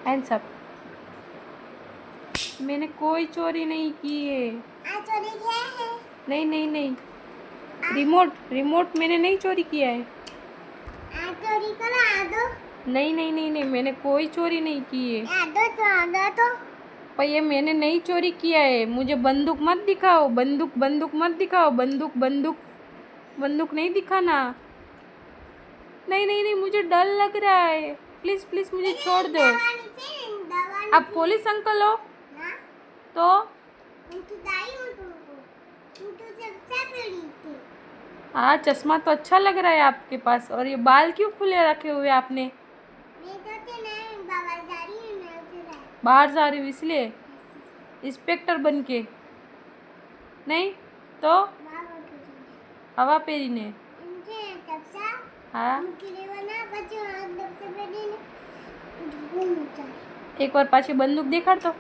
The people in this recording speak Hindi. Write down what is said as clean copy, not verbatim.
Hands up. मैंने कोई चोरी नहीं की है। चोरी किया है? नहीं नहीं नहीं, रिमोट मैंने नहीं चोरी किया है। चोरी करो, आदो। नहीं नहीं नहीं नहीं, मैंने कोई चोरी नहीं की है। आदो तो पर ये मैंने नहीं चोरी किया है। मुझे बंदूक मत दिखाओ, बंदूक बंदूक मत दिखाओ, बंदूक बंदूक बंदूक नहीं दिखाना। नहीं नहीं नहीं, मुझे डर लग रहा है। प्लीज़ प्लीज़ मुझे छोड़ दो। आप पुलिस अंकल हो? ना, तो दाई हूँ तुमको। तुम तो सबसे बड़ी थी। हाँ, चश्मा तो अच्छा लग रहा है आपके पास। और ये बाल क्यों खुले रखे हुए आपने? मैं तो नहीं, बाबा जा रही हूँ ना, उधर बाहर जा रही हूँ इसलिए? इंस्पेक्टर बन के? नहीं तो बाबा को हवा पेरी ने? इनके सबसे हाँ, उनके लिए बना बच्चे सबसे बड़ी ने घूम चल। एक बार पाછી बंदूक देखाड़ तो।